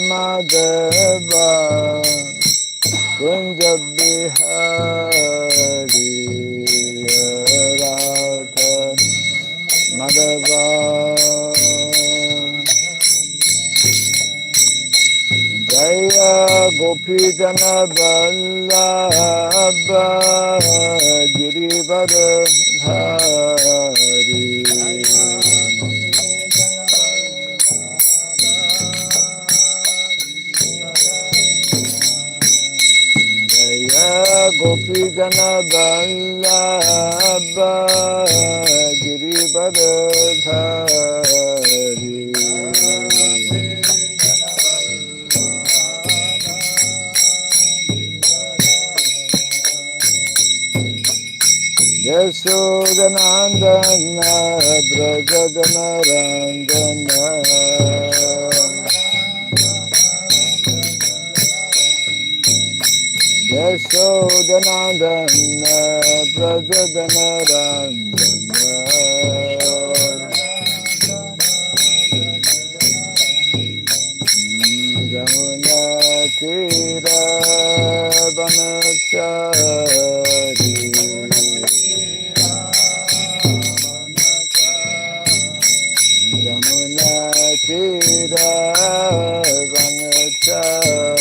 Madhava Kunja Bihari Radha Madhava Jaya Gopi Jana Vallabha Girivardhari Jaya Gopi Jana Vallabha Girivardhari Yashodanandana Brajadana Randana Yashodanandana Brajadana Randana Jamuna Tira Vanachari Jamuna Tira Vanachari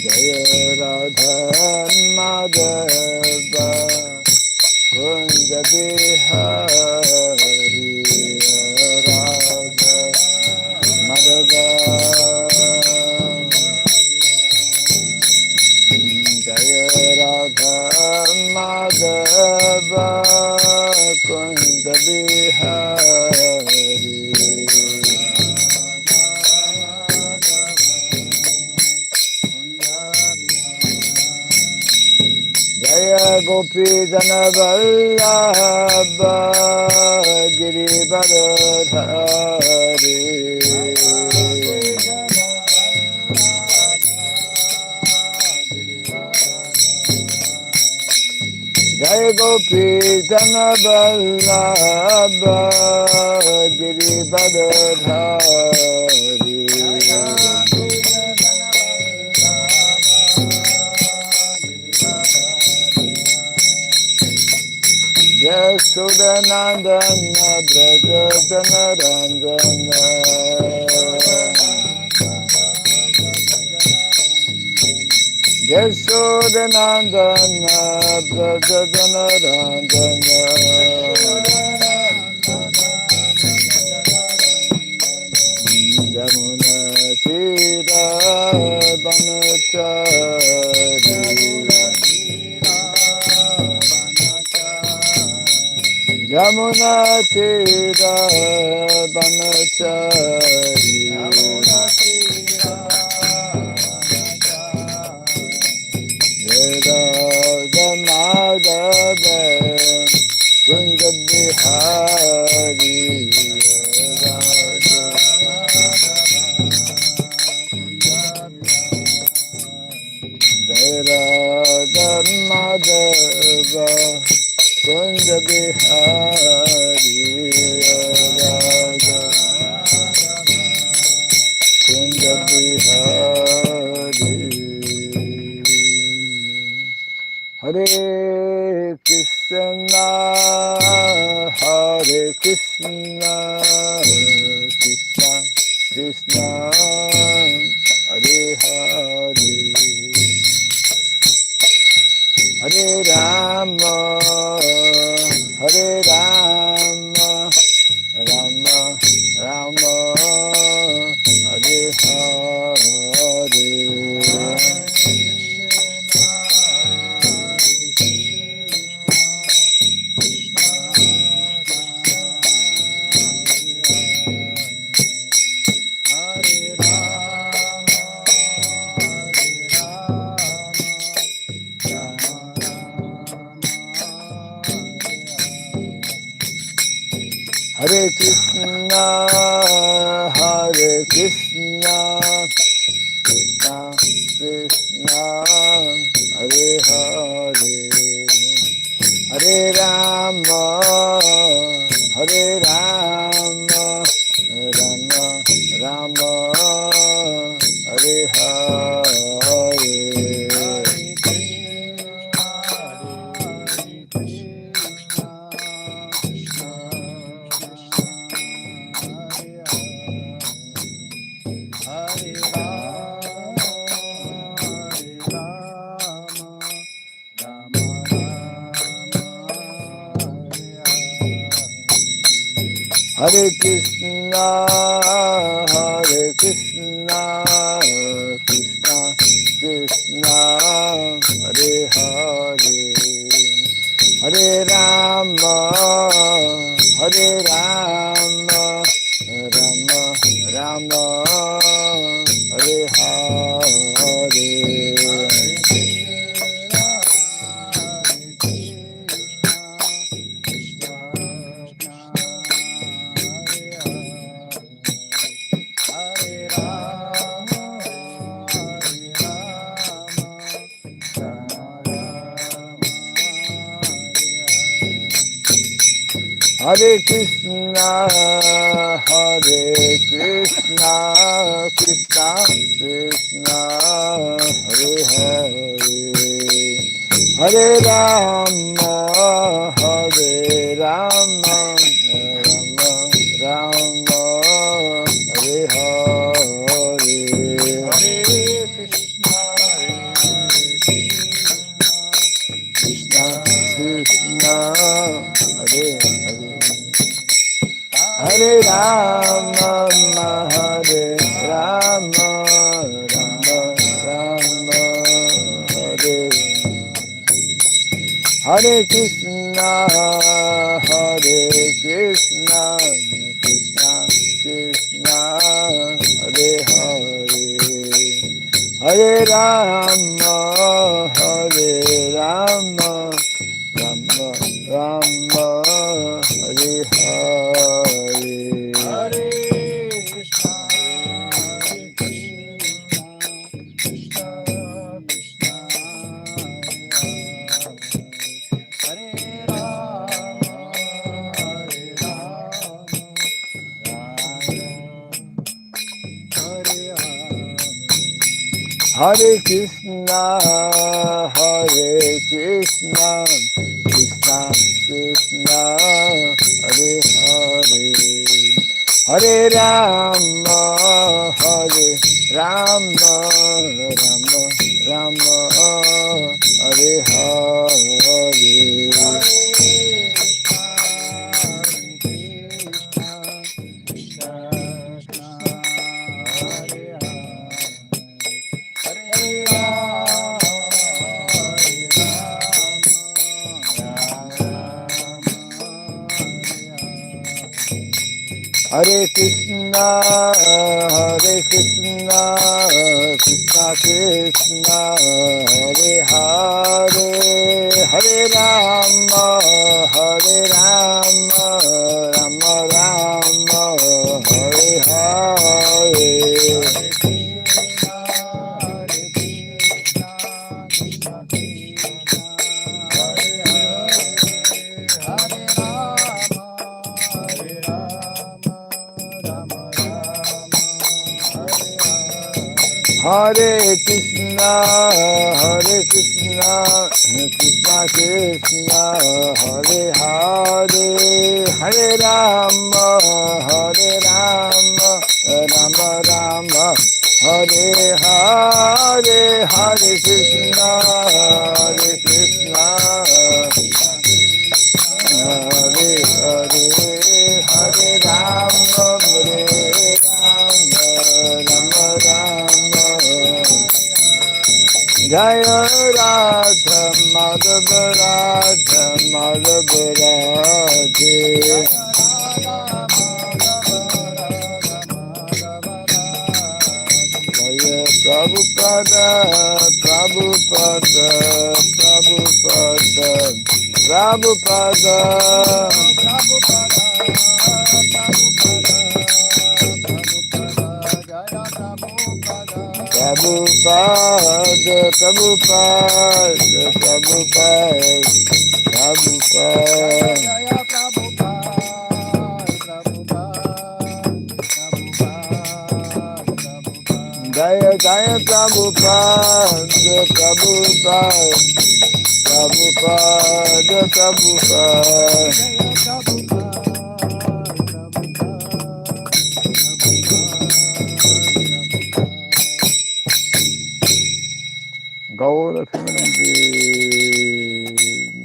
Jaya Radha Madhava Kunja Bihari Radha Madhava Jaya Radha Madhava Kunja Bihari Jaya Gopi Jana Vallabha Girivardhari Jaya Gopi Jana Vallabha Girivardhari Yashodanandana Brajadana Randana Yashodanandana Brajadana Randana Jamuna Tira Vanachari Yamuna Tira Vanachari Jaya Madhava Kunja Bihari Jaya Madhava Kunja Bihari Radha Kunja Bihari Hare Krishna Hare Krishna Krishna Krishna Hare Hare Hare Rama Hare Rama Rama Rama Hare Hare Hare Krishna, Hare Krishna, Krishna Krishna, Hare Hare, Hare Rama, Hare Rama, Rama Rama, Hare Hare Krishna, Hare Krishna, Krishna Krishna, Hare Hare, Hare Rama, Hare Rama, Rama Rama, Hare Hare. Hare Krishna, Hare Krishna, Krishna Krishna, Hare Hare, Hare Rama, Hare Rama, Rama Rama, Hare Hare, Hare Krishna, Krishna Krishna, Hare Hare, Hare Rama, Hare Rama, Rama Rama, Hare Hare Krishna, Hare Krishna, Krishna Krishna, Hare Hare, Hare Rama, Hare Rama, Rama Rama, Hare Hare, Hare Krishna, Hare Krishna, Krishna Krishna, Hare Rama, Hare Hare Krishna, Hare Krishna, Krishna Krishna, Hare Hare, Hare Rama, Hare Rama, Rama Rama, Hare Hare, Hare Krishna, Hare Krishna, Krishna Krishna, Hare Hare, Hare Rama, Hare Rama, Rama Rama, Hare Hare, Hare Krishna, Hare Krishna, Krishna Krishna, Hare Hare, Hare Rama, Hare Rama, Rama Rama, Hare Hare, Hare Krishna, Hare Krishna, Hare Hare, Hare Rama, Hare Rama, Rama Rama, Jaya Radha Madhava Radha Madhava Radhe, Jaya Prabhupada Prabhupada Prabhupada Prabhupada Prabhupada, Prabhupada, Prabhupada, Prabhupada. Jaya Prabhupada, Prabhupada, Jaya Jaya Prabhupada, Prabhupada, Prabhupada, Prabhupada. Gaura Pimanandi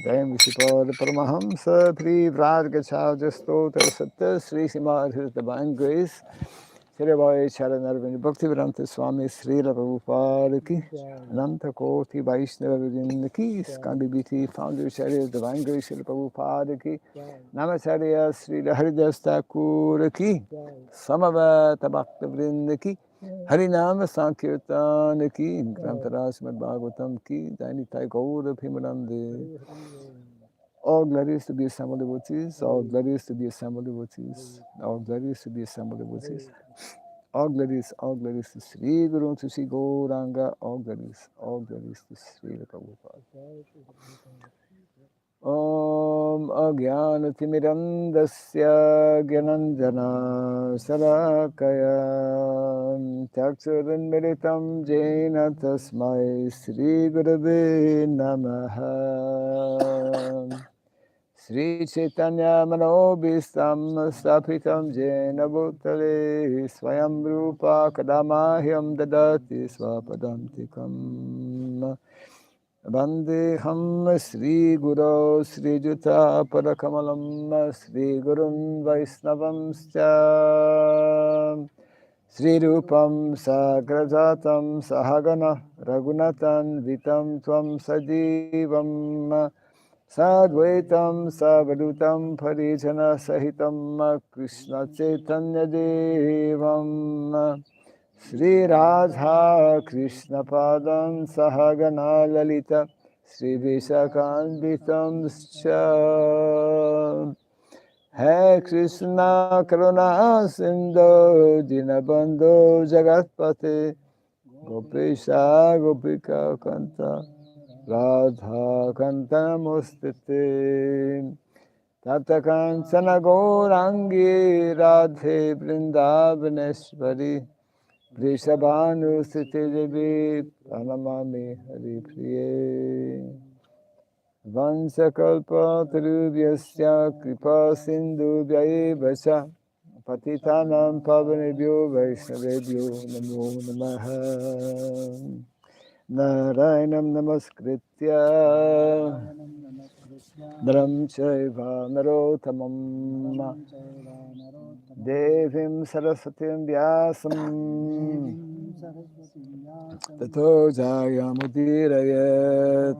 Dayam Vishipad Paramahamsa Pri Vrad Gachavja Stota Satta Sri Simad His Divine Grace Sirabhai Charanarvind Bhaktivedanta Swami Srila Prabhupada Ki Ananta Koti Vaishnava Vrinda Ki Skandi BT Founder Charya Divine Grace Srila Prabhupada Ki Namacharya Srila Haridas Thakur Ki Samavata Bhakta Vrinda Ki Harinam Sankirtan Ki Grantaraj Srimad Bhagavatam Ki Dainitai Gaura Pimanandi. All glories to be assembled devotees, all glories to be assembled devotees, all glories to be assembled devotees. All glories to Sri Guru, to Sri Gauranga, all glories to Sri Prabhupada. Om Agyanatimirandasya Gyananjana Sarakaya Chaksurinmilitam Jena Tasmai Sri Gurave Namaha Sri Chaitanya Manobhistam Stapitam Jena Bhutale Swayam Rupa Kadamahyam Dadati Swapadantikam Vandeham Sri Guru Sri Juta Padakamalam Sri Gurun Vaisnavamscha Sri Rupam Sagrajatam Sahagana Raghunatan Vitam Tvam Sajivam Sadvaitam Savadutam Parijana Sahitam Krishna Chaitanya Devam Sri Radha Krishna Padam Sahagana Lalita Sri Vishakanditam Scha Hai Krishna Karuna Sindhu Dinabandhu Jagatpate Gopesha Gopika Kanta Radha Kanta Mustite Tata Kansana Gourangi Radhe Vrindavaneshwari Vrishabhanu Siti Pranamami Hari Priye Vansakalpa Tarubhyasya Kripa Sindhu Vyaivasya Patitanam Pavanebhyo Vaishnavebhyo Namo Namaha Narayanam Namaskritya Dharam Chaiva Narotamam Devim Saraswatim Vyasam Tato Jayamudirayat.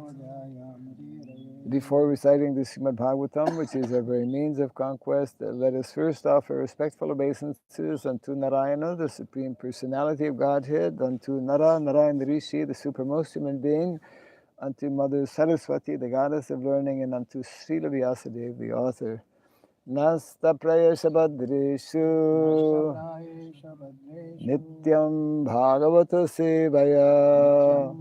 Before reciting the Srimad Bhagavatam, which is our very means of conquest, let us first offer respectful obeisances unto Narayana, the Supreme Personality of Godhead, unto Nara, Narayana Rishi, the supremest human being, unto Mother Saraswati, the goddess of learning, and unto Srila Vyasadeva, the author. Nasta Prayasha Badreshu Nityam Bhagavata Sevaya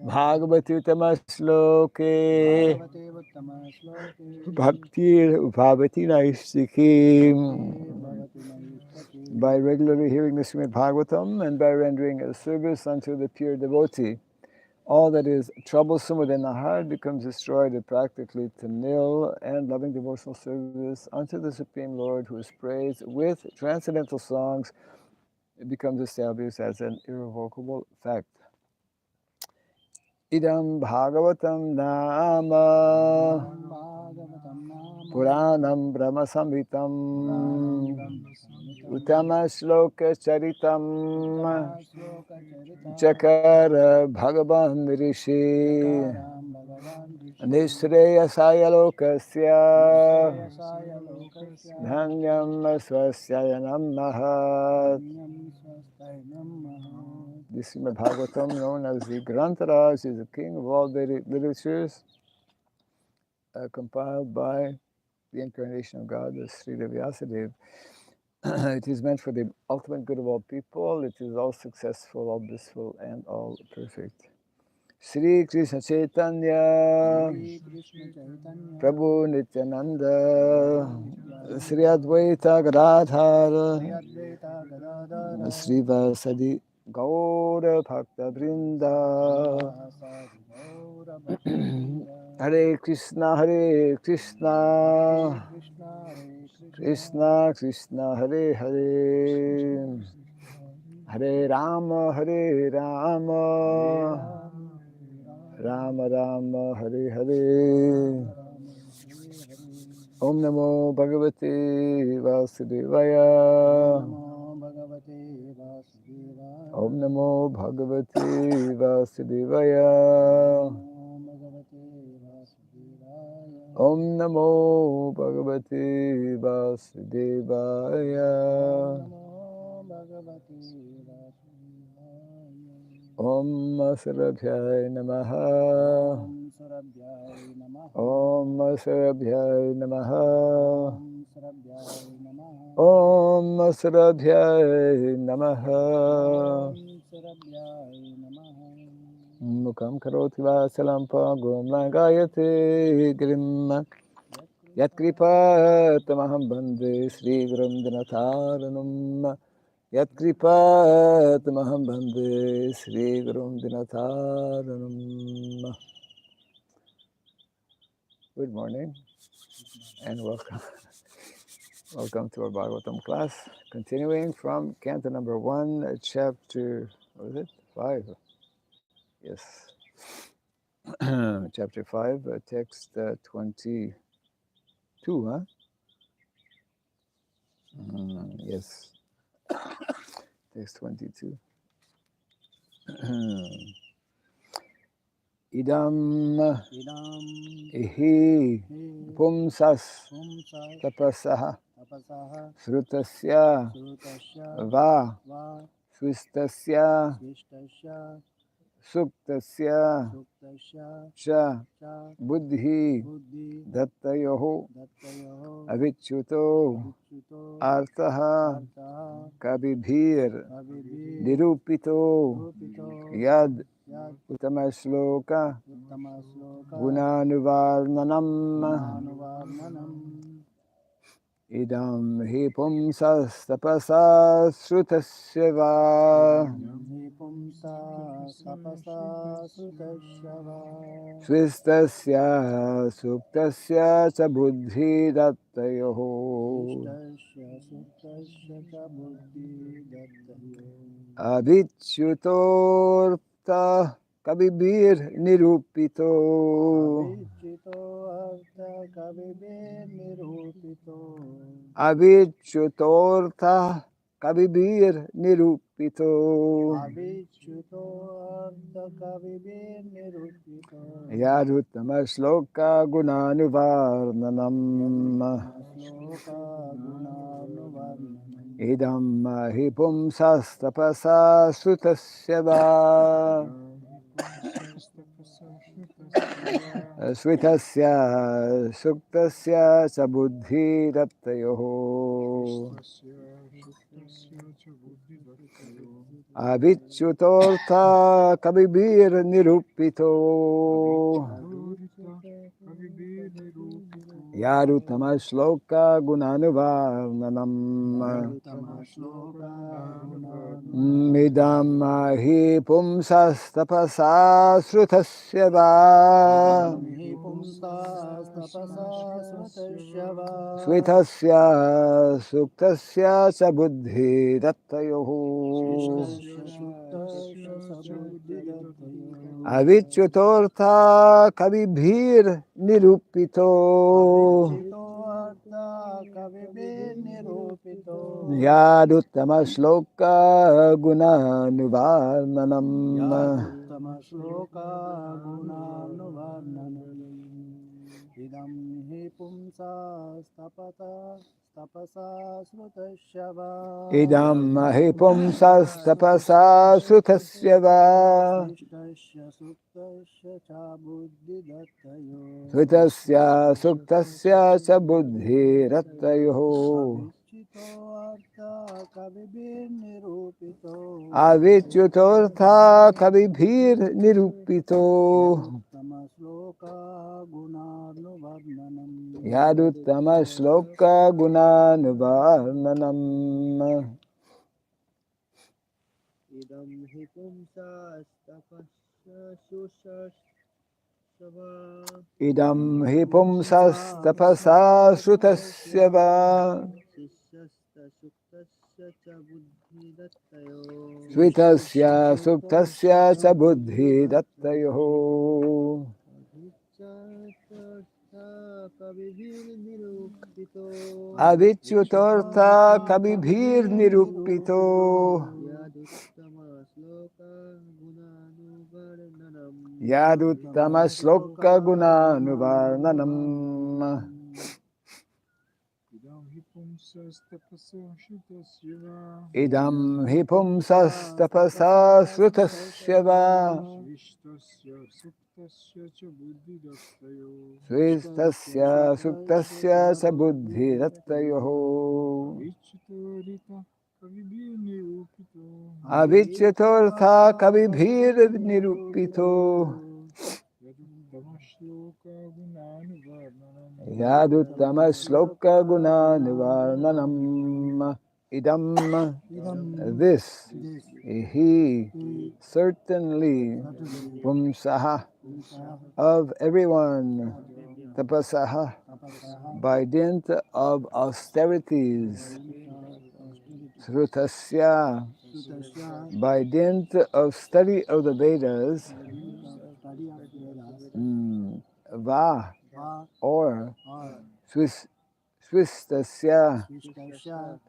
Bhagavati Uttama-shloke Bhaktir Bhavati Naistiki. By regularly hearing the Srimad Bhagavatam and by rendering a service unto the pure devotee, all that is troublesome within the heart becomes destroyed practically to nil, and loving devotional service unto the Supreme Lord, who is praised with transcendental songs, it becomes established as an irrevocable fact. Idam Bhagavatam Nama Puranam Brahma Samhitam Uttama Shloka Charitam Chakara Bhagavan Rishi Nishreyasaya Lokasya Dhanyam Swasyayanam Mahat. This Srimad Bhagavatam, known as the Grantaraj, is the king of all Vedic literatures, compiled by the incarnation of God, the Srila Vyasadeva. It is meant for the ultimate good of all people. It is all successful, all blissful, and all perfect. Shri Krishna Chaitanya, Shri Krishna Chaitanya Prabhu Nityananda, Sri Advaita Gadadhara, Shri Advaita Gadadhara Sri Vasadi Gaura Bhakta Vrinda. Srivasadi Gaura Bhaktavrinda. Hare Krishna, Hare Krishna, Hare Krishna, Hare Krishna, Krishna Krishna, Hare Krishna Hare, Krishna, Hare Rama, Hare Hare Rama, Rama, Hare Rama, Rama Rama, Hare Rama Hare. Rama, Hare Hare. Om Namo Bhagavate Om Vasudevaya. Namo Bhagavate Vasudevaya. Om Namo Bhagavate Vasudevaya. Om Namo Bhagavate Vasudevaya. Om Namo Bhagavate Om Vasudevaya. Namo Bhagavate Vasudevaya. Om Sarabhyaya Namaha. Om Surabhyaya Namaha. Om Sarabhyaya Namaha. Om Surabhyaya Namaha. Om Sarabhyaya Namaha. Om Surabhyaya Namaha. Mukam karoti vasalam pagom langayate girim. Yatkripa tamaham bande Sri Gurum Dinataranam. Yatkripa tamaham bande Sri Gurum Dinataranam. Good morning and welcome. Welcome to our Bhagavatam class. Continuing from Canto number 1, chapter, what is it? 5. Yes. Chapter 5, text 22, huh? Yes. Text 22. Idam Idam ihi hi pumsas pumsa tapasaha tapasaha srutasya surutasya va va svistasya svishtasya suktasya suktasya cha cha buddhi buddhi dattayoho dattayoho avichyuto avichuto artaha artaha kabibhir abhibhi nirupito rupito yad yad utamashloka uttama sloka gunanuvarnanam gunanuvarnanam idam hi pumsas tapasa srutasya va hi pumsa tapasa sutasya svistasya suktasya cha buddhi dattayoho Ishtasya suktasya cha buddhi dattayo avichyutorta kabibir nirupito avichito artha kavibe nirupito avichyutorta kabibir nirupito avichito artha kavibe nirupito yadutamashloka gunanuvarnanam sloka gunanuvarnanam idam hi pumsas tapasa sutasya va svitasya suktasya cha buddhi dattayoho avichyutortha kabibir nirupito yadutamashloka gunanuvarnanam sloka idam hi pumsas tapasa srutasya va hi pumsa tapasa srutasya svitasya suktasya cha buddhi dattayoho avichyutortha kabibhir nirupito yadutamashloka gunanuvarnanam shloka गुणानुवर्णनम् इदं हि पुंसास्तपसा श्रुतस्य वा idam hi pumsas tapasa srutasya va शिष्टस्य सुप्तस्य च बुद्धिदत्तयो svitasya suktasya cha buddhi dattayoho Avichito artha kabibir nirupito. avichutortha kabibhir nirupito Yaduttama sloka gunarnuvarnanam. yaduttama shloka gunanuvarnanam Idam hi pumsas tapasya sushas sava. idam hi pumsas tapasa srutasya va Sishyasta suktasya cha buddhi dattayo. sritasya suktasya cha buddhi dattayoho Adhichatartha kabibir nirupito. avichutortha kabibhir nirupito Yaduttama sloka gunanuvarnanam. yaduttama shloka gunanuvarnanam Idam hi pumsas tapasa shutasya va. idam hi pumsas tapasa srutasya va Svishtasya suktasya cha buddhi dattayo. sristasya suktasya cha buddhi dattayoho Vichitorita kabibir nirupito. avichatortha kabibhir nirupito Yaduttama shloka gunanuvarnanam. yaduttama shloka gunanuvarnanam idam this he certainly pumsaha of everyone tapasaha by dint of austerities srutasya by dint of study of the Vedas va or swistasya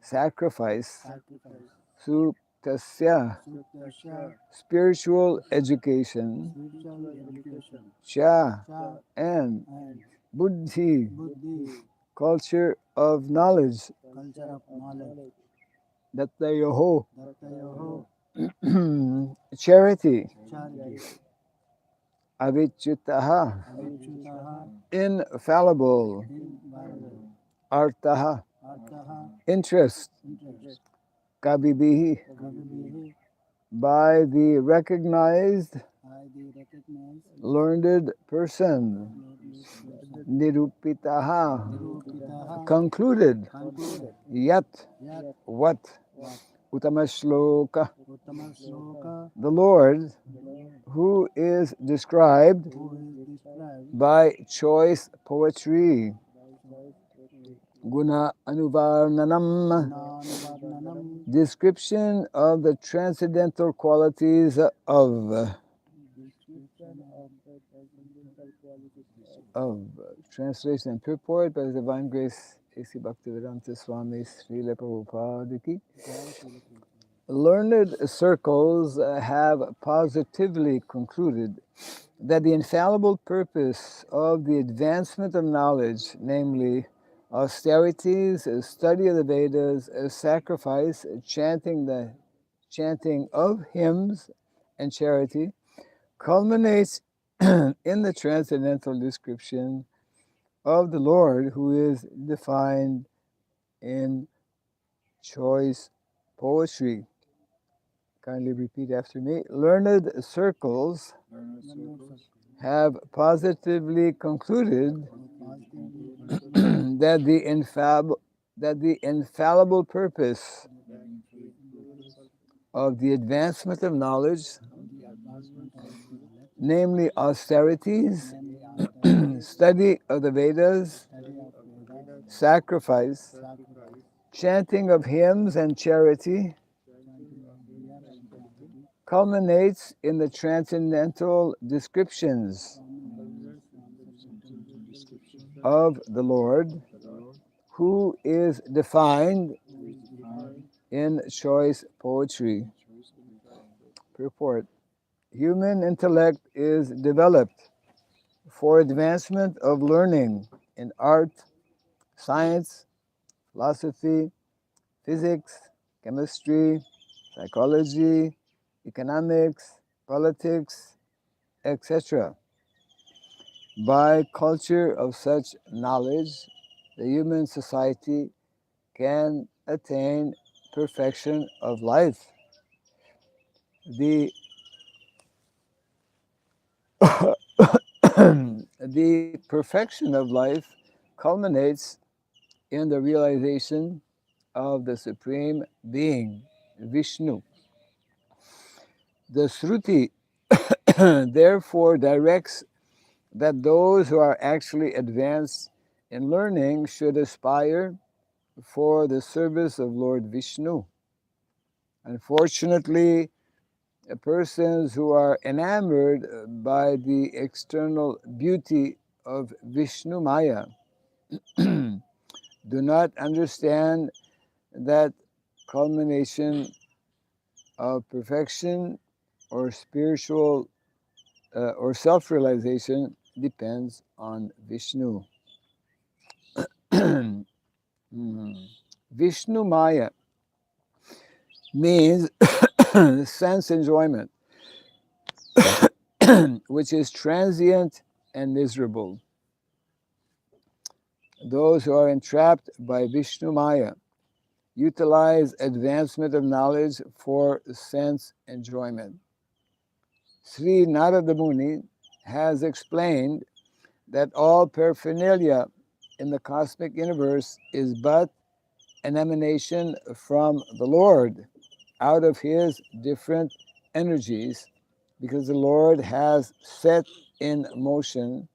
sacrifice suktasya spiritual education cha and buddhi culture of knowledge dattayoho charity avichutaha infallible artaha interest kabibihi by the recognized learned person nirupitaha concluded yat what utamashloka the Lord who is described by choice poetry guna anuvarnanam description of the transcendental qualities of translation and purport by the Divine Grace A.C. Bhaktivedanta Swami Srila Prabhupada ki. Learned circles have positively concluded that the infallible purpose of the advancement of knowledge, namely austerities, study of the Vedas, sacrifice, chanting of hymns, and charity, culminates in the transcendental description of the Lord who is defined in choice poetry. Kindly repeat after me. Learned circles have positively concluded that the infallible purpose of the advancement of knowledge, namely austerities, study of the Vedas, sacrifice, chanting of hymns, and charity, culminates in the transcendental descriptions of the Lord, who is defined in choice poetry. Purport. Human intellect is developed for advancement of learning in art, science, philosophy, physics, chemistry, psychology, economics, politics, etc. By culture of such knowledge, the human society can attain perfection of life. The the perfection of life culminates in the realization of the Supreme Being, Vishnu. The Shruti therefore directs that those who are actually advanced in learning should aspire for the service of Lord Vishnu. Unfortunately, persons who are enamored by the external beauty of Vishnu Maya do not understand that culmination of perfection or spiritual or self-realization depends on Vishnu. Vishnu Maya means sense enjoyment, which is transient and miserable. Those who are entrapped by Vishnu Maya utilize advancement of knowledge for sense enjoyment. Sri Narada Muni has explained that all paraphernalia in the cosmic universe is but an emanation from the Lord out of his different energies, because the Lord has set in motion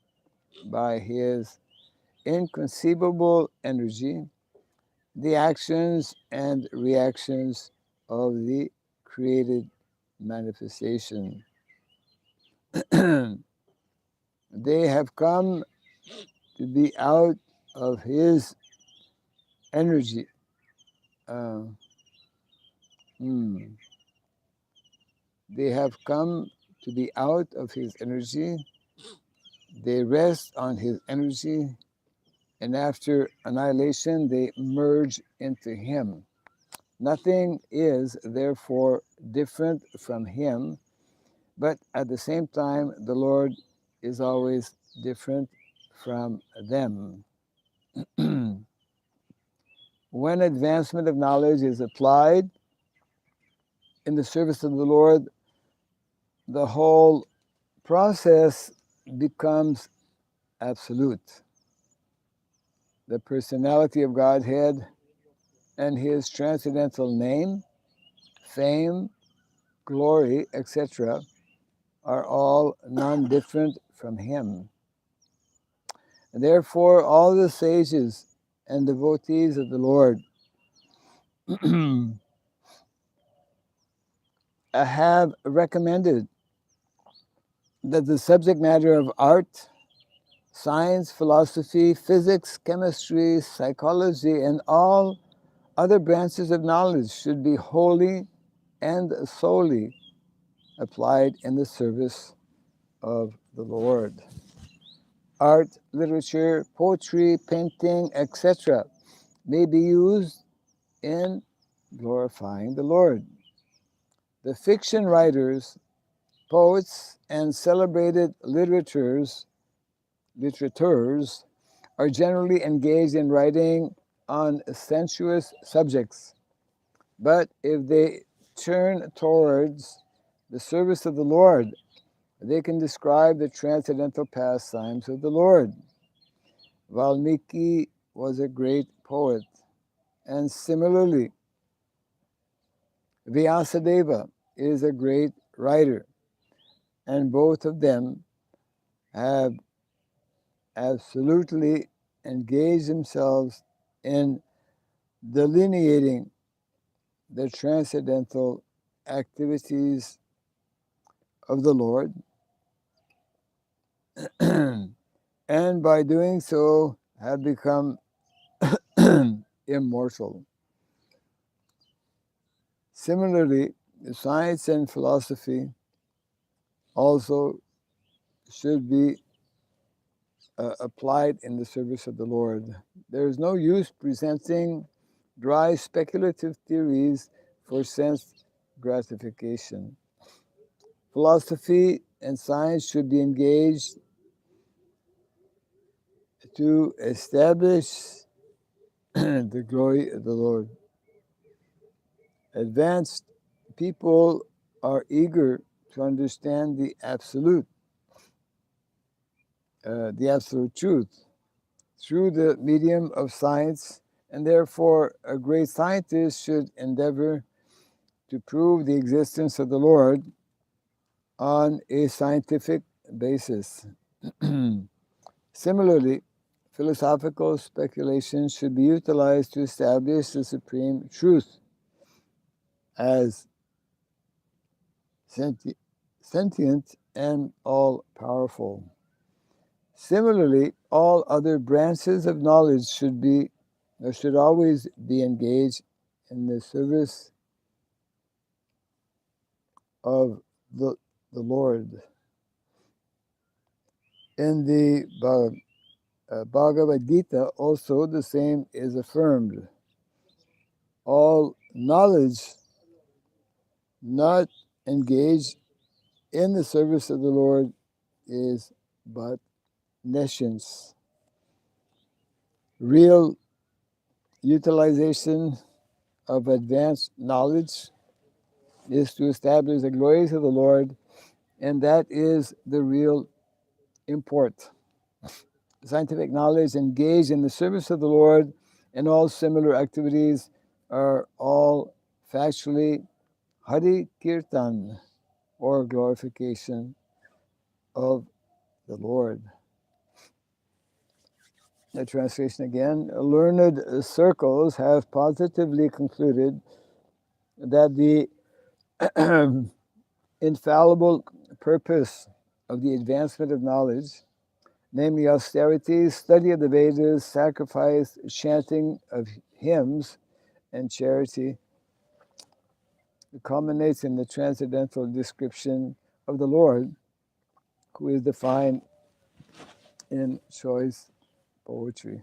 by his inconceivable energy the actions and reactions of the created manifestation. They have come to be out of his energy. Uh, hmm. They have come to be out of his energy. They rest on his energy, and after annihilation, they merge into him. Nothing is therefore different from him, but at the same time, the Lord is always different from them. When advancement of knowledge is applied in the service of the Lord, the whole process becomes absolute. The personality of Godhead and his transcendental name, fame, glory, etc., are all non-different from him. Therefore, all the sages and devotees of the Lord have recommended that the subject matter of art, science, philosophy, physics, chemistry, psychology, and all other branches of knowledge should be wholly and solely applied in the service of the Lord. Art, literature, poetry, painting, etc. may be used in glorifying the Lord. The fiction writers, poets, and celebrated litterateurs are generally engaged in writing on sensuous subjects. But if they turn towards the service of the Lord, they can describe the transcendental pastimes of the Lord. Valmiki was a great poet, and similarly, Vyasadeva is a great writer, and both of them have absolutely engaged themselves in delineating the transcendental activities of the Lord, and by doing so have become immortal. Similarly, science and philosophy also should be applied in the service of the Lord. There is no use presenting dry speculative theories for sense gratification. Philosophy and science should be engaged to establish the glory of the Lord. Advanced people are eager to understand the absolute truth through the medium of science, and therefore a great scientist should endeavor to prove the existence of the Lord on a scientific basis. Similarly, philosophical speculation should be utilized to establish the supreme truth as sentient and all-powerful. Similarly, all other branches of knowledge should always be engaged in the service of the Lord. In the Bhagavad Gita, also the same is affirmed. All knowledge not engaged in the service of the Lord is but nescience. Real utilization of advanced knowledge is to establish the glories of the Lord, and that is the real import. Scientific knowledge engaged in the service of the Lord and all similar activities are all factually Hari Kirtan, or glorification of the Lord. The translation again. Learned circles have positively concluded that the infallible purpose of the advancement of knowledge, namely austerities, study of the Vedas, sacrifice, chanting of hymns, and charity, culminates in the transcendental description of the Lord, who is defined in choice poetry.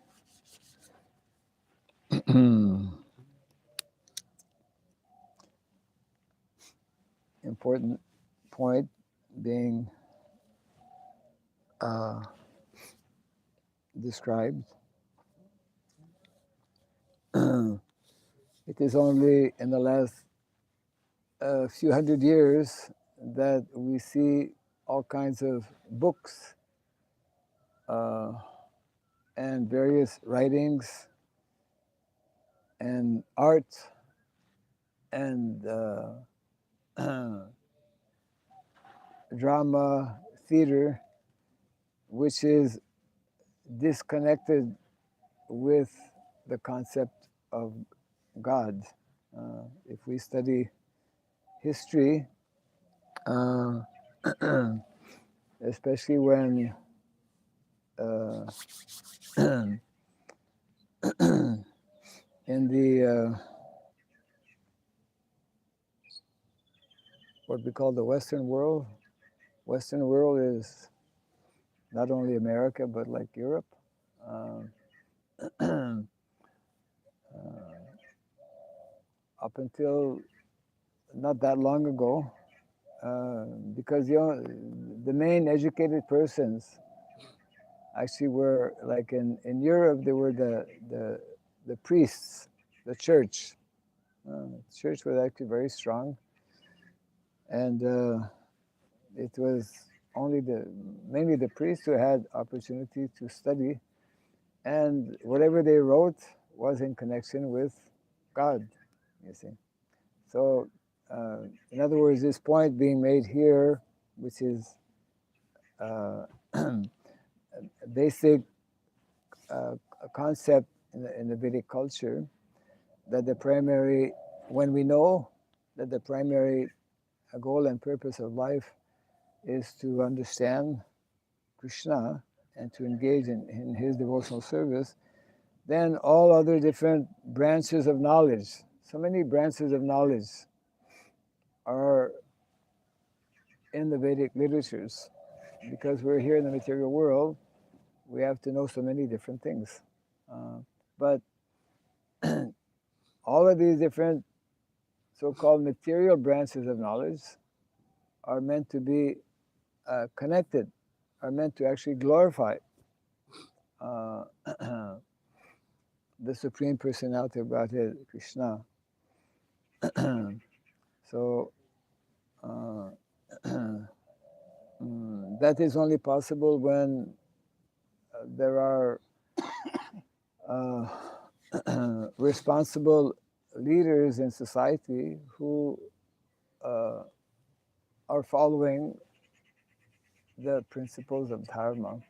Important point being described. It is only in the last few hundred years that we see all kinds of books and various writings and art and drama, theater, which is disconnected with the concept of God. If we study history, especially when in the what we call the Western world. Western world is not only America, but like Europe. Up until not that long ago, because the main educated persons actually were like in Europe, they were the priests, the church. The church was actually very strong, and it was only mainly the priests who had opportunity to study, and whatever they wrote was in connection with God, you see. So, in other words, this point being made here, which is a basic concept in the Vedic culture, that when we know that the primary goal and purpose of life is to understand Krishna and to engage in his devotional service, then all other different branches of knowledge, so many branches of knowledge are in the Vedic literatures. Because we're here in the material world, we have to know so many different things. But all of these different so-called material branches of knowledge are meant to be connected, are meant to actually glorify the Supreme Personality of Godhead, Krishna. So that is only possible when there are responsible leaders in society who are following the principles of dharma.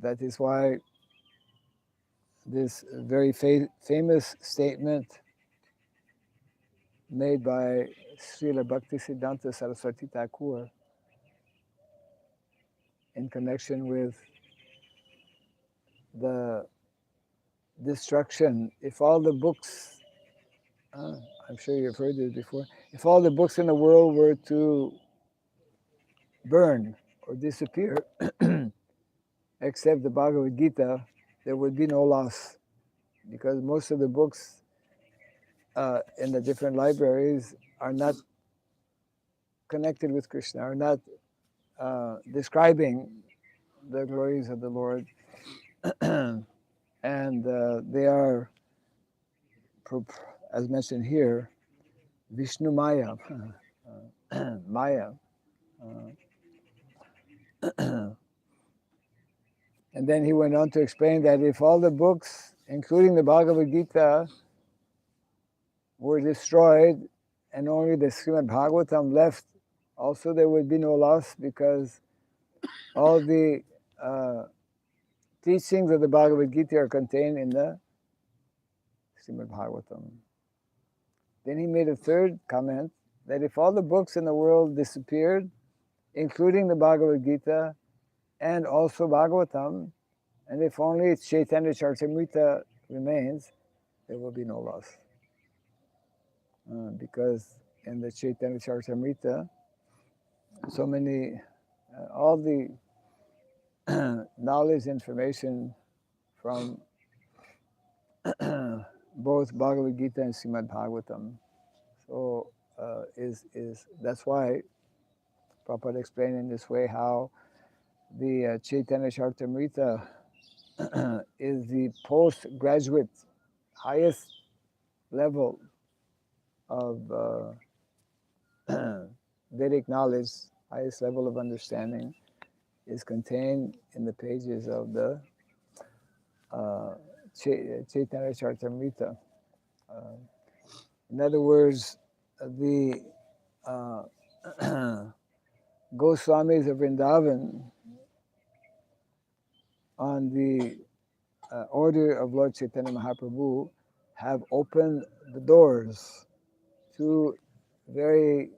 That is why this very famous statement made by Srila Bhaktisiddhanta Saraswati Thakur in connection with the destruction. If all the books, I'm sure you've heard this before, if all the books in the world were to burn or disappear, except the Bhagavad Gita, there would be no loss, because most of the books in the different libraries are not connected with Krishna, are not describing the glories of the Lord, and they are, as mentioned here, Vishnu Maya, Maya. And then he went on to explain that if all the books, including the Bhagavad Gita, were destroyed and only the Srimad Bhagavatam left, also there would be no loss, because all the teachings of the Bhagavad Gita are contained in the Srimad Bhagavatam. Then he made a third comment that if all the books in the world disappeared, including the Bhagavad Gita and also Bhagavatam, and if only Chaitanya Charitamrita remains, there will be no loss. Because in the Chaitanya Charitamrita, so many, all the knowledge, information from both Bhagavad Gita and Srimad Bhagavatam. So that's why Prabhupada explained in this way how the Chaitanya Charitamrita is the postgraduate highest level of Vedic knowledge, highest level of understanding, is contained in the pages of the Chaitanya Charitamrita. In other words, the Goswamis of Vrindavan, on the order of Lord Chaitanya Mahaprabhu, have opened the doors to very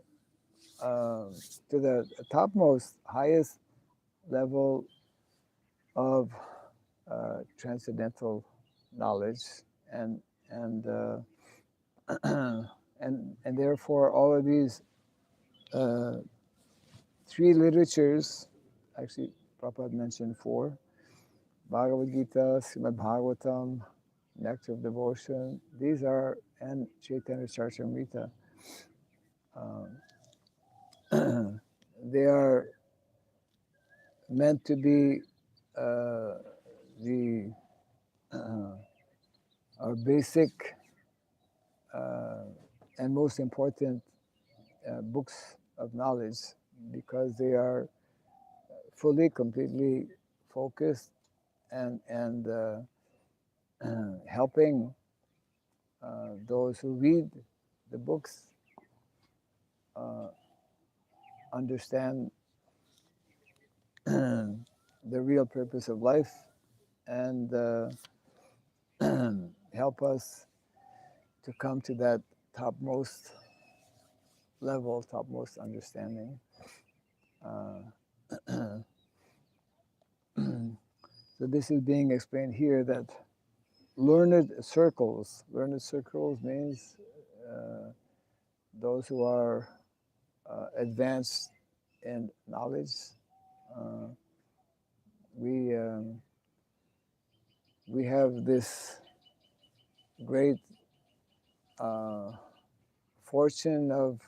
to the topmost, highest level of transcendental knowledge, and and therefore all of these three literatures, actually Prabhupada mentioned four: Bhagavad Gita, Srimad Bhagavatam, Nectar of Devotion. These are, and Chaitanya Charitamrita. They are meant to be the our basic and most important books of knowledge, because they are fully, completely focused and helping those who read the books understand the real purpose of life, and help us to come to that topmost level, topmost understanding. So this is being explained here, that learned circles means those who are advanced in knowledge. We have this great fortune of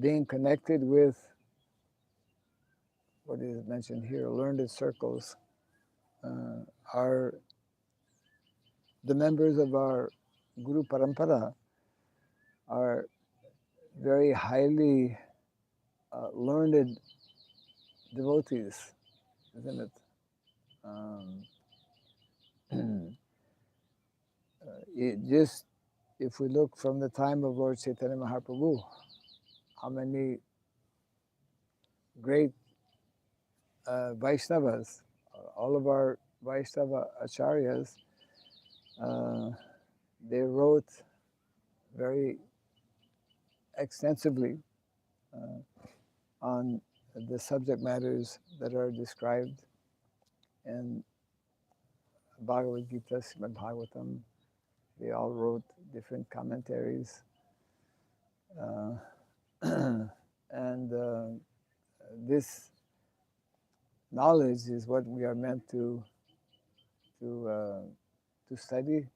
being connected with what is mentioned here, learned circles. are the members of our Guru Parampara are very highly learned devotees, isn't it? Just if we look from the time of Lord Chaitanya Mahaprabhu, how many great Vaishnavas, all of our Vaishnava acharyas, they wrote very extensively on the subject matters that are described in Bhagavad Gita, Srimad Bhagavatam. They all wrote different commentaries. And this knowledge is what we are meant to study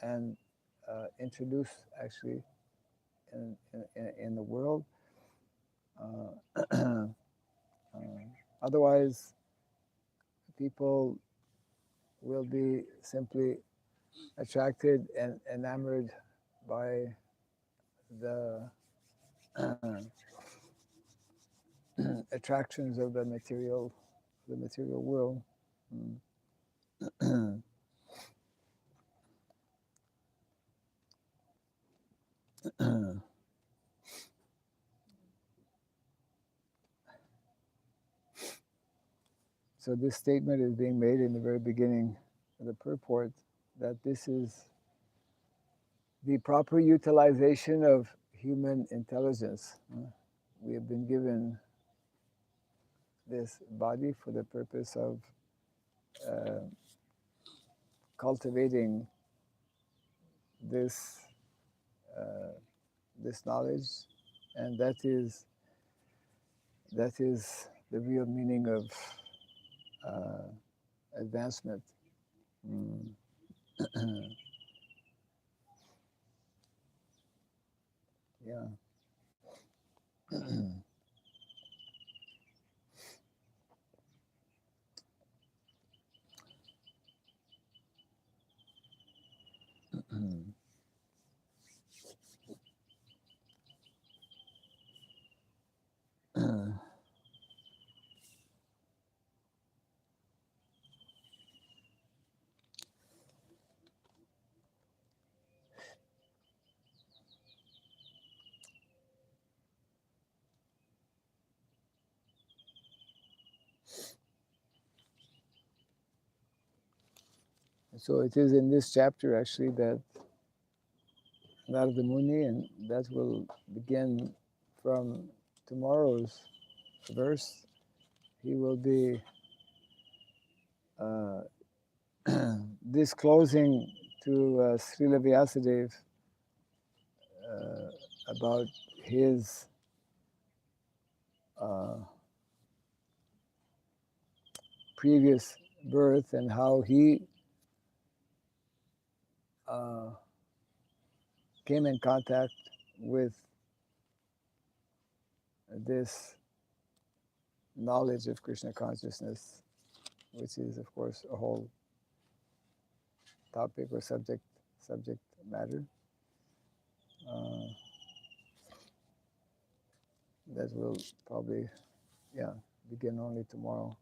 and introduce actually in the world. Otherwise, people will be simply attracted and enamored by the attractions of the material world. So this statement is being made in the very beginning of the purport that this is the proper utilization of human intelligence. We have been given this body for the purpose of cultivating this this knowledge, and that is the real meaning of advancement. Yeah. So it is in this chapter actually that Narada Muni, and that will begin from tomorrow's verse, he will be disclosing to Srila Vyasadeva about his previous birth and how he came in contact with this knowledge of Krishna consciousness, which is, of course, a whole topic or subject matter that will probably, begin only tomorrow.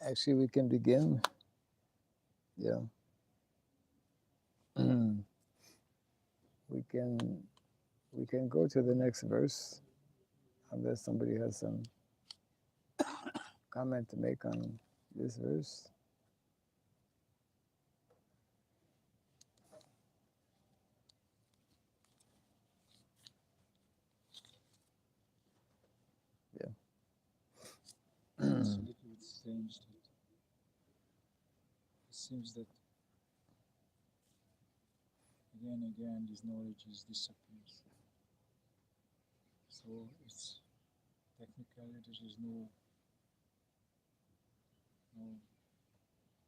actually we can begin. Yeah. we can go to the next verse unless somebody has some comment to make on this verse. Yeah. It's a little bit strange that it seems that again and again this knowledge disappears. So it's technically there is no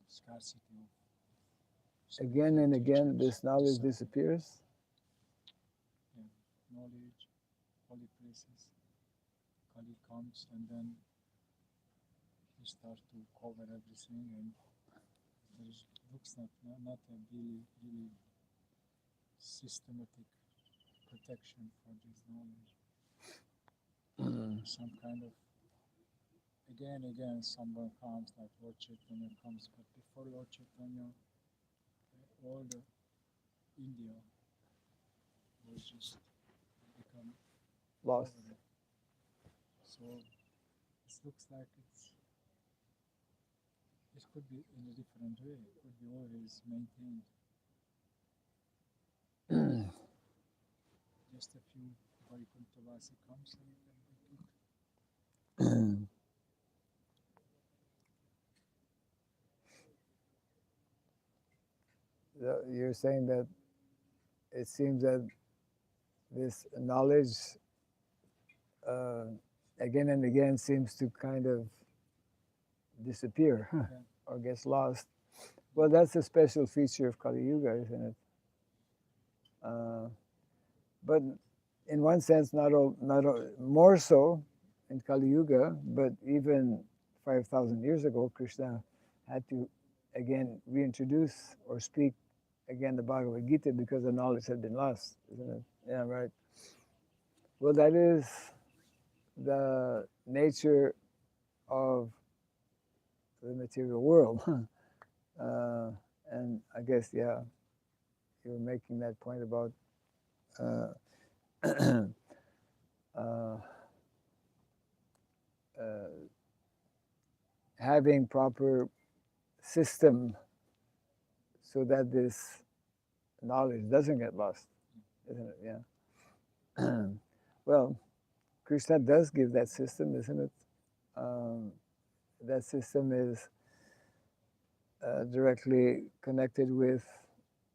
scarcity of Again and again, teachers, this knowledge disappears. Yeah, knowledge, holy places, Kali comes and then he starts to cover everything, and there looks not a really systematic protection for this knowledge. Some kind of again someone comes like Lord Chaitanya comes, but before Lord Chaitanya, all the India was just become Lost. over it. So it looks like it could be in a different way. It could be always maintained. Just a few Vaikuntavasi comes and then You're saying that it seems that this knowledge again and again seems to kind of disappear or gets lost. Well, that's a special feature of Kali Yuga, isn't it? But in one sense, more so in Kali Yuga, but even 5,000 years ago, Krishna had to again reintroduce or speak again the Bhagavad Gita because the knowledge had been lost, isn't it? Yeah, right. Well, that is the nature of the material world. And I guess, yeah, you were making that point about having proper system so that this knowledge doesn't get lost, isn't it? Yeah. Well, Krishna does give that system, isn't it? That system is directly connected with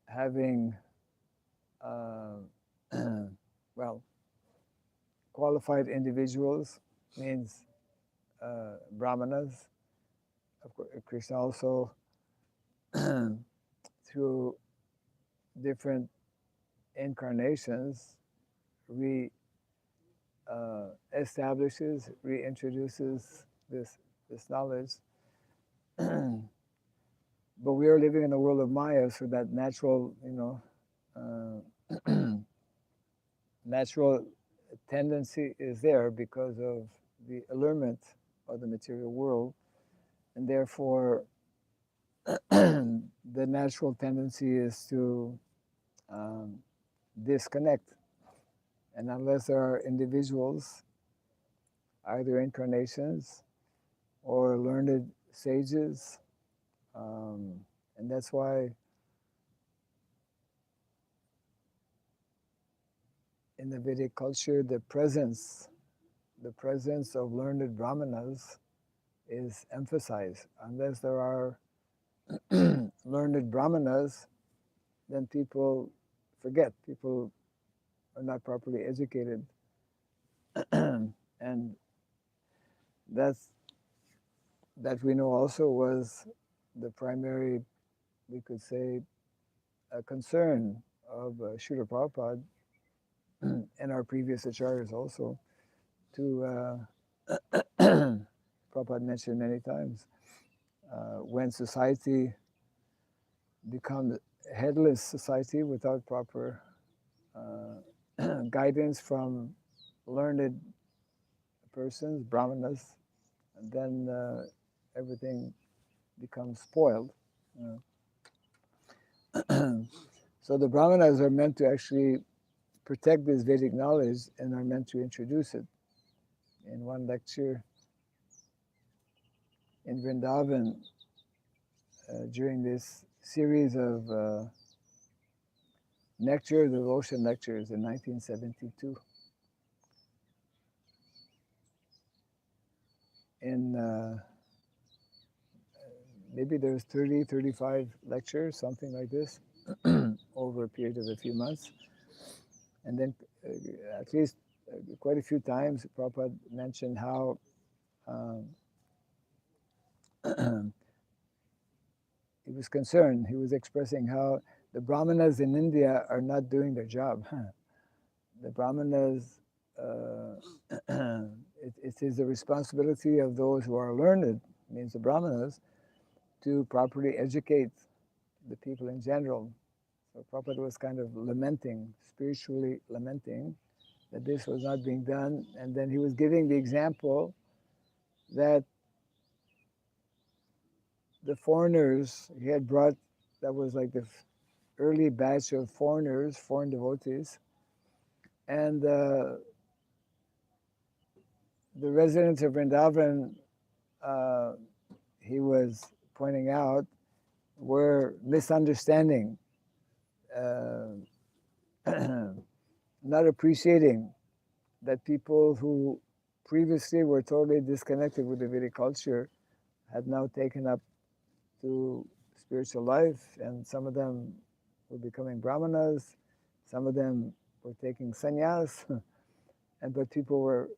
having, well, qualified individuals, means brahmanas. Of course, Krishna also, through different incarnations, establishes, reintroduces this knowledge. But we are living in a world of Maya, so that natural, natural tendency is there because of the allurement of the material world, and therefore the natural tendency is to disconnect. And unless there are individuals, either incarnations or learned sages, and that's why in the Vedic culture the presence of learned brahmanas is emphasized. Unless there are learned brahmanas, then people forget. People are not properly educated. And that we know also was the primary, we could say, concern of Srila Prabhupada and our previous acharyas also, to Prabhupada mentioned many times, when society becomes a headless society without proper guidance from learned persons, brahmanas, and then everything become spoiled. So the brahmanas are meant to actually protect this Vedic knowledge and are meant to introduce it. In one lecture in Vrindavan, during this series of Nectar of Devotion lectures in 1972, in maybe there's 30, 35 lectures, something like this, over a period of a few months. And then at least quite a few times, Prabhupada mentioned how he was concerned. He was expressing how the brahmanas in India are not doing their job. The brahmanas, it is the responsibility of those who are learned, means the brahmanas, to properly educate the people in general. So Prabhupada was kind of lamenting, spiritually lamenting, that this was not being done. And then he was giving the example that the foreigners he had brought, that was like the early batch of foreigners, foreign devotees, and the residents of Vrindavan, he was pointing out, were misunderstanding, not appreciating that people who previously were totally disconnected with the Vedic culture had now taken up to spiritual life, and some of them were becoming brahmanas, some of them were taking sannyas, but people were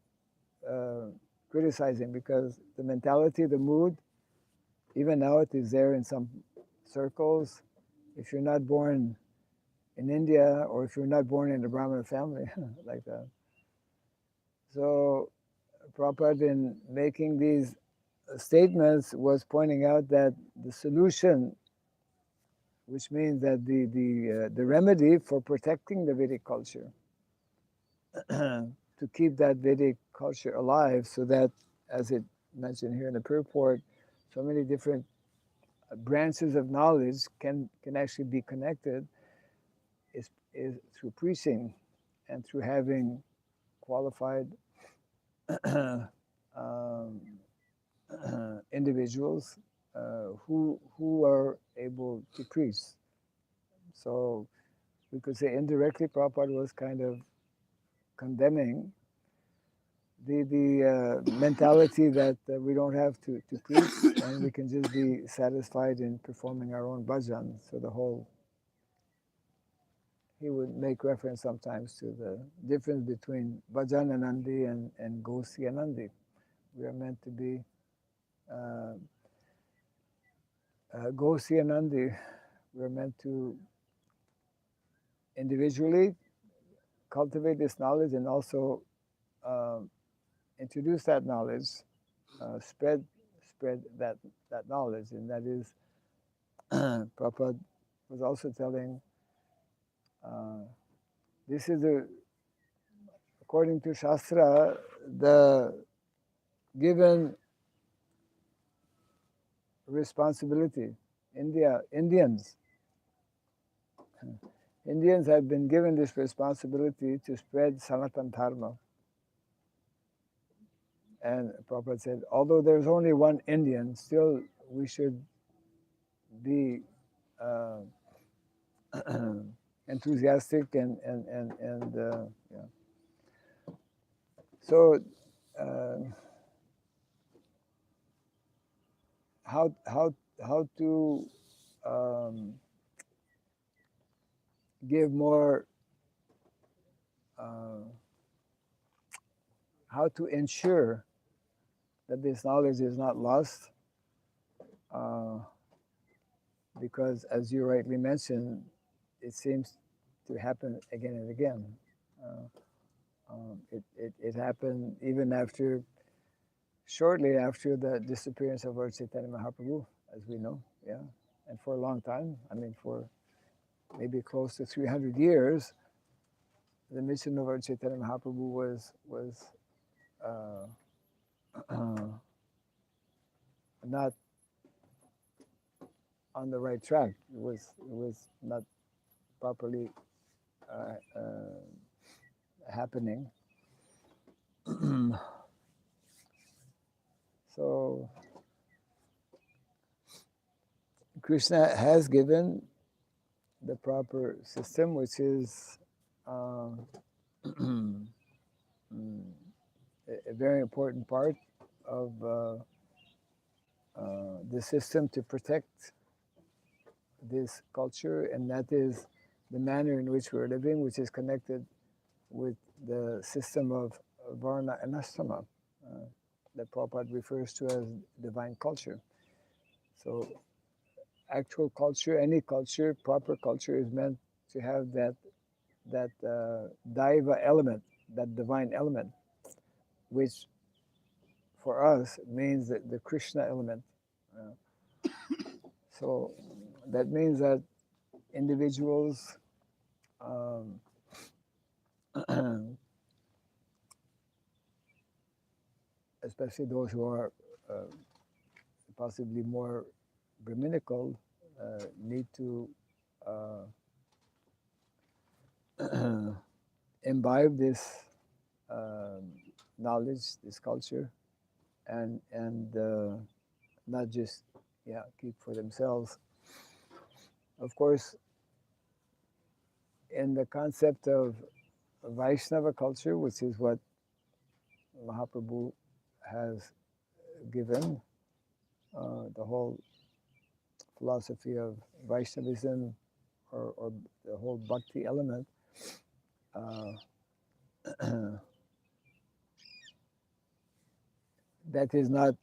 criticizing because the mentality, the mood, even now it is there in some circles. If you're not born in India, or if you're not born in a Brahmana family, like that. So Prabhupada, in making these statements, was pointing out that the solution, which means that the remedy for protecting the Vedic culture, to keep that Vedic culture alive, so that, as it mentioned here in the purport, so many different branches of knowledge can actually be connected, is through preaching and through having qualified individuals who are able to preach. So we could say indirectly Prabhupada was kind of condemning the mentality that we don't have to preach, and we can just be satisfied in performing our own bhajan. So the whole, he would make reference sometimes to the difference between bhajan anandi and gosi anandi. We are meant to be gosi anandi. We are meant to individually cultivate this knowledge and also introduce that knowledge, spread that knowledge, and that is, Prabhupada was also telling, this is according to Shastra, the given responsibility. Indians have been given this responsibility to spread Sanatana Dharma. And Prabhupada said, although there's only one Indian, still we should be enthusiastic and yeah. So how to give more, how to ensure that this knowledge is not lost, because as you rightly mentioned, it seems to happen again and again. It happened even shortly after the disappearance of Lord Chaitanya Mahaprabhu, as we know, yeah. And for a long time, I mean for maybe close to 300 years, the mission of Lord Chaitanya Mahaprabhu was not on the right track. It was not properly happening. So Krishna has given the proper system, which is uh, a very important part of the system to protect this culture, and that is the manner in which we're living, which is connected with the system of Varna and Ashrama that Prabhupada refers to as divine culture. So actual culture, any culture, proper culture is meant to have that daiva element, that divine element, which for us means the Krishna element. So that means that individuals, um, especially those who are possibly more Brahminical, need to imbibe this knowledge, this culture, and not just keep for themselves. Of course, in the concept of Vaishnava culture, which is what Mahaprabhu has given, the whole philosophy of Vaishnavism or the whole bhakti element, that is not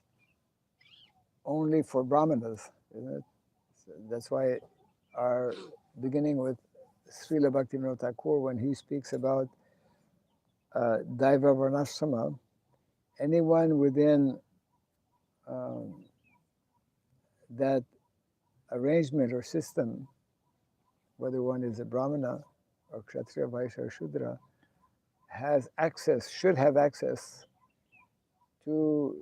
only for Brahmanas, isn't it? So that's why our beginning with Srila Bhaktivinoda Thakur, when he speaks about Daiva Varnashrama, anyone within that arrangement or system, whether one is a Brahmana or Kshatriya, Vaishya, or Shudra, has access, should have access to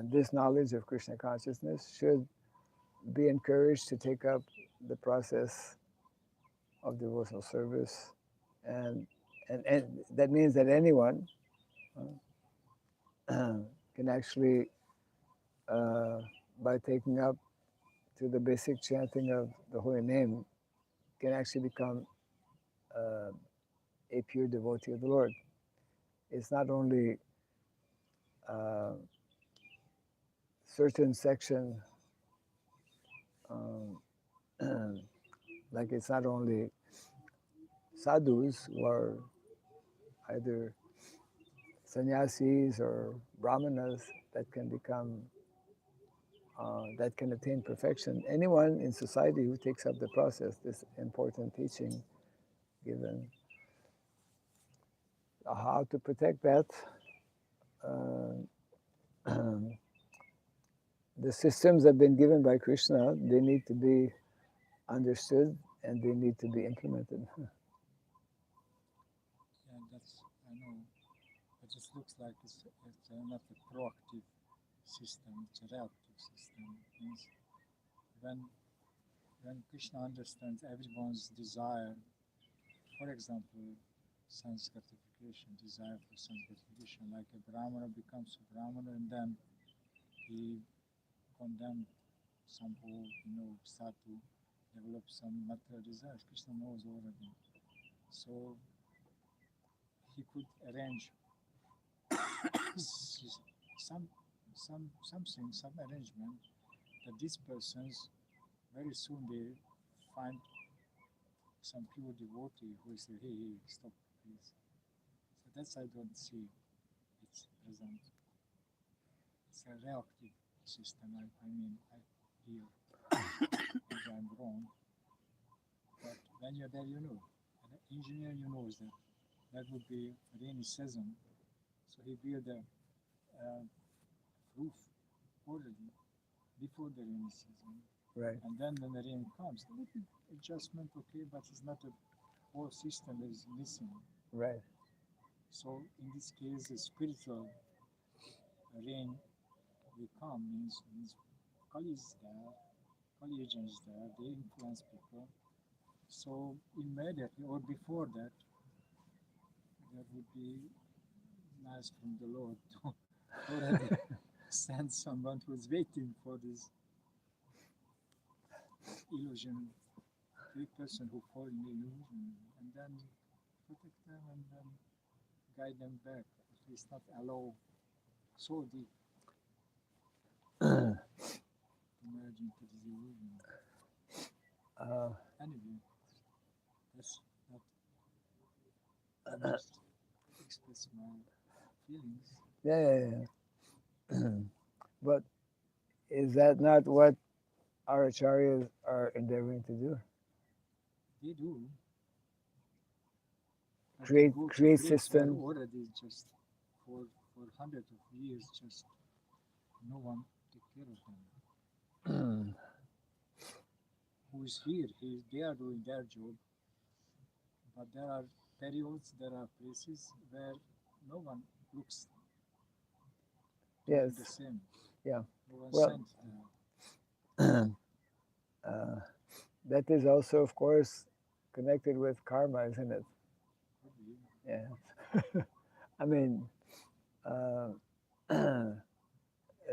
this knowledge of Krishna consciousness, should be encouraged to take up the process of devotional service. And that means that anyone can actually, by taking up to the basic chanting of the holy name, can actually become a pure devotee of the Lord. It's not only certain section, like it's not only sadhus who are either sannyasis or brahmanas that can become, that can attain perfection. Anyone in society who takes up the process, this important teaching given, how to protect that. The systems have been given by Krishna, they need to be understood and they need to be implemented. Yeah, that's, I know. It just looks like it's not a proactive system, it's a reactive system. It means when Krishna understands everyone's desire, for example, sense gratification, desire for sense gratification, like a Brahmana becomes a Brahmana and then he condemns somehow, sadhu, develop some material desires. Krishna knows already. So he could arrange some arrangement that these persons very soon they find some pure devotee who will say, hey, stop, please. So that's I don't see it's present. It's a reactive system. I mean, I hear maybe I'm wrong, but when you're there, an engineer, knows that would be rainy season, so he built a roof already before the rainy season. Right. And then when the rain comes, a little adjustment, okay, but it's not a whole system is missing. Right. So in this case, the spiritual rain will come means Kali is there, collegians there, they influence people. So immediately or before that, there would be nice from the Lord to already send someone who's waiting for this illusion, the person who fall in the illusion, and then protect them and then guide them back. At least not allow so deep to merge into this illusion. Anyway, that's not. I just express my feelings. Yeah. But is that not what our acharyas are endeavoring to do? They do. But Create they go to create place where systems. already just for hundreds of years, just no one take care of them. Who is here? They are doing their job, but there are periods, there are places where no one looks doing Yes. the same. Yeah. No one Well, sent there. that is also, of course, connected with karma, isn't it? Could be. Yeah. I mean, uh,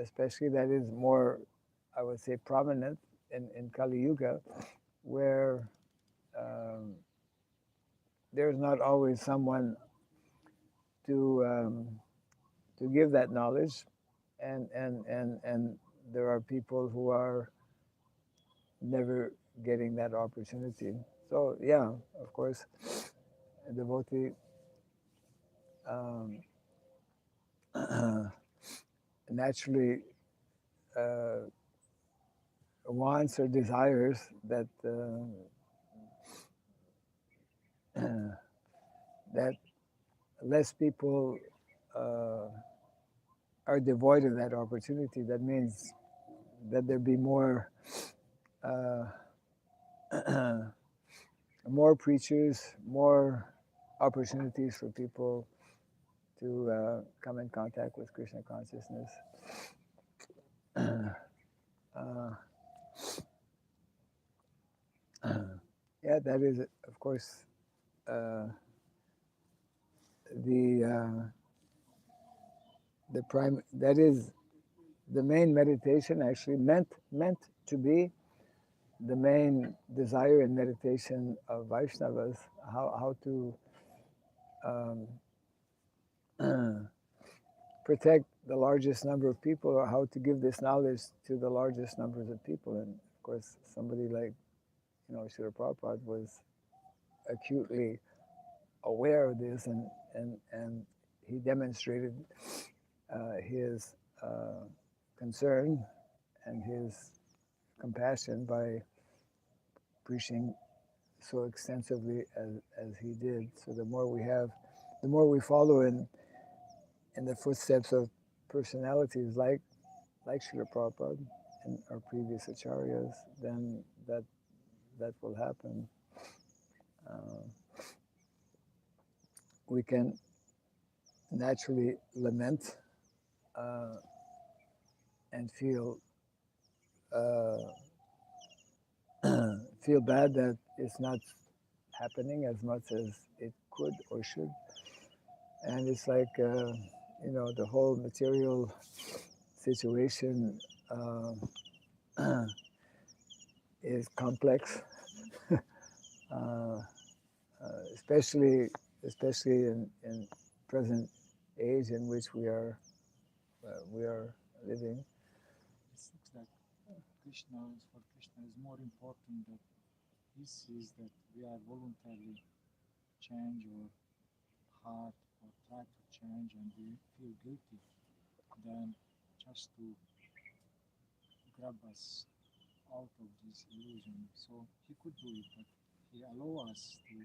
especially that is more, I would say, prominent in Kali Yuga, where um, there's not always someone to give that knowledge, and there are people who are never getting that opportunity. So yeah, of course, a devotee um, naturally uh, wants or desires that that less people uh, are devoid of that opportunity. That means that there be more uh, more preachers, more opportunities for people to come in contact with Krishna consciousness. Uh, yeah, that is, of course, uh, the the prime. That is the main meditation. Actually, meant to be the main desire and meditation of Vaishnavas. How to protect the largest number of people, or how to give this knowledge to the largest numbers of people. And of course, somebody like Srila Prabhupada was acutely aware of this, and he demonstrated his concern and his compassion by preaching so extensively as he did. So the more we have, the more we follow in the footsteps of personalities like Srila Prabhupada and our previous acharyas, then that will happen. Uh, we can naturally lament and feel feel bad that it's not happening as much as it could or should. And it's like the whole material situation is complex, uh, especially in present age in which we are living. It looks like for Krishna is more important that he sees that we are voluntarily change our heart or try to change and we feel guilty than just to grab us out of this illusion. So he could do it, but he allow us to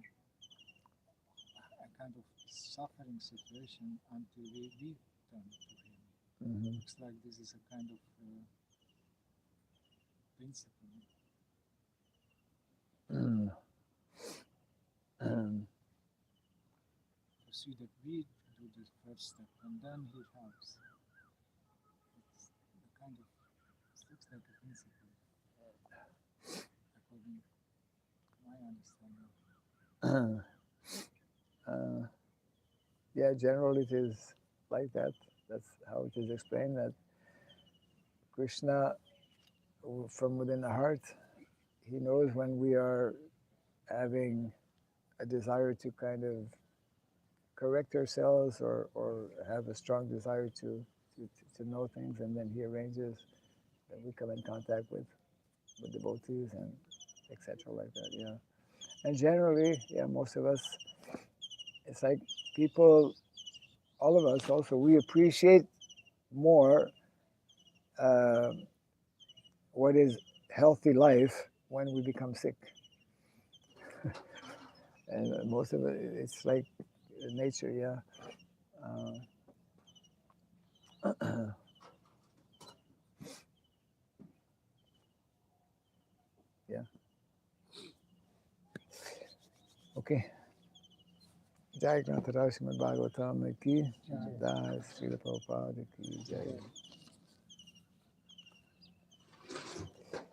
a kind of suffering situation until we return to him. Mm-hmm. Looks like this is a kind of principle Mm. to see that we do the first step and then he helps. It's the kind of, it looks like a principle. according to my understanding. Yeah, generally it is like that. That's how it is explained, that Krishna, from within the heart, he knows when we are having a desire to kind of correct ourselves or have a strong desire to know things, and then he arranges that we come in contact with devotees and etc. like that. Yeah, and generally, yeah, most of us, it's like people, all of us also, we appreciate more what is healthy life when we become sick. And most of it, it's like nature, yeah. Yeah. Okay. Jai Granthara Srimad Bhagavatam ki, Jai Srila Prabhupada ki, Jai.